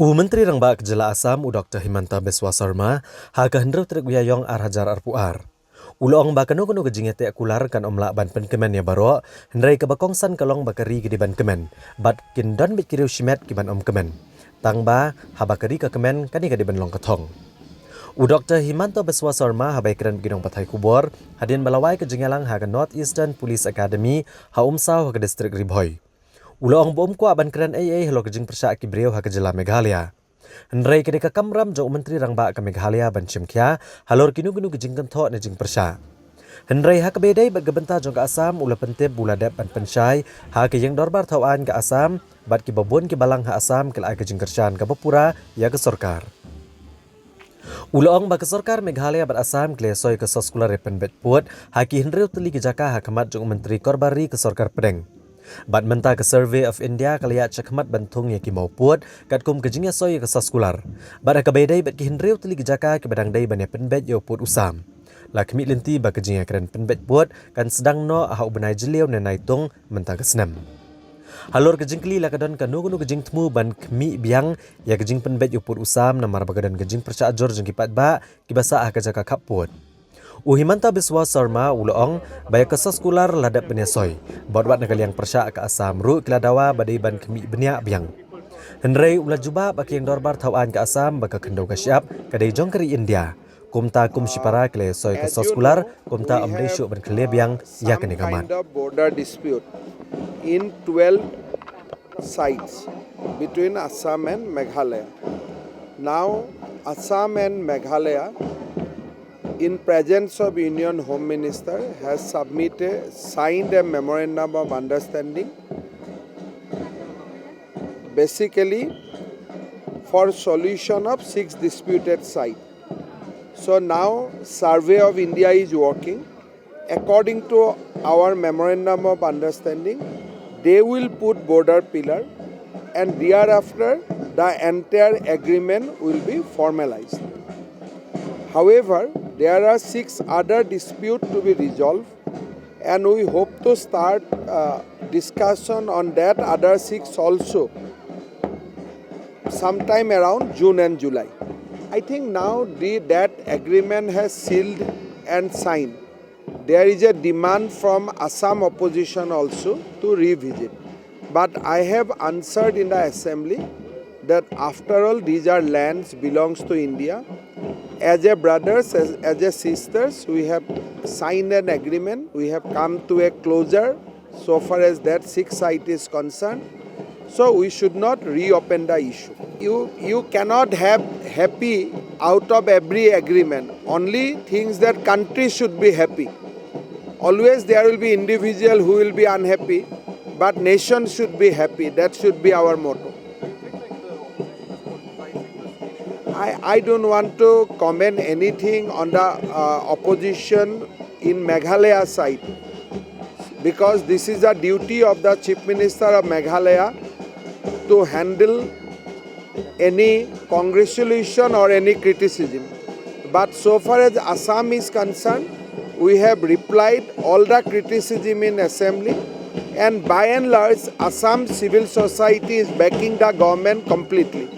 Menteri Rangba Kejala Asam Dr. Himanta Biswa Sarma ha kehendruk trek biayong arhajar arpuar. Ulong ba kanu gejingete akular kan omla ban penkemen ya baro, hendrai kebakongsan kalong bakari gede ban kemen, bat kindon bit kiriu shimet ki ban om kemen. Tang ba habakari ke kemen kani gede ban long ketong. Dr. Himanta Biswa Sarma habai keren ginong patai kubor, hadin balawai ke jengalang ha ke North Eastern Police Academy ha umsau ha ke distrik Ribhoi. Ulong bom ko aban keren helo kejing persya kibreu ha kejela Meghalaya. Hendrai kedeka kamram jong menteri rangba ke Meghalaya ban chimkia halor kinu kejing kentho ne jing persya. Hendrai ha kebedai bergebenta jong ke Asam ula pentep buladep ban pensyai ha ke yang dorbar tauan ke Asam bat ki babon ki balang ha Asam ke lai kejing kerjaan ke Papura ya ke Sorkar. Ulong ba ke Sorkar Meghalaya bat Asam ke lesoi ke soskular repen bet puat ha ki hendreu teli ke jaka ha kemat jong menteri korbari ke Sorkar Pedeng. Bat menta ke Survey of India kaliat cekmat bantung ya ki mau puat kat kum kejingnya soy ke saskular. Bat ka bedai bat ki hendreu teli ke jaka ke badang dai banya penbet yo puat usam. La kemit lenti ba kejingnya keren penbet puat kan sedang no aha ubenai jeliau ne naitung menta ke senam. Halor kejing kli la kadon kanu kejing temu ban kemi biang ya kejing penbet yo puat usam namar bagadan kejing persya ajor jeng kipat ba ki basa ah ke jaka kap puat. Himanta Biswa Sarma ulong baya kesas kular ladap benyasoi. Buat nakal yang persya ke Asam ru keladawa badai ban kemi benya biang. Hendrai ulat juba baki yang dorbar tauan ke Asam baka kendau ke syap kadai jong keri India. Kumta kum shipara kele soi kesas kular kumta amdesyu ban kele biang ya kene gaman. Border dispute in 12 sites between Assam and Meghalaya. Now Assam and Meghalaya, in presence of Union Home Minister, has signed a memorandum of understanding, basically for solution of 6 disputed sites. So now Survey of India is working. According to our memorandum of understanding, they will put border pillar and thereafter the entire agreement will be formalized. However, there are 6 other disputes to be resolved, and we hope to start discussion on that other 6 also sometime around June and July. I think now that agreement has sealed and signed. There is a demand from Assam opposition also to revisit. But I have answered in the assembly that after all these are lands belongs to India. As a brothers, as a sisters, we have signed an agreement. We have come to a closure so far as that 6 site is concerned. So we should not reopen the issue. You cannot have happy out of every agreement. Only things that countries should be happy. Always there will be individual who will be unhappy, but nation should be happy. That should be our motto. I don't want to comment anything on the opposition in Meghalaya side, because this is a duty of the Chief Minister of Meghalaya to handle any congratulation or any criticism. But so far as Assam is concerned, we have replied all the criticism in assembly, and by and large Assam civil society is backing the government completely.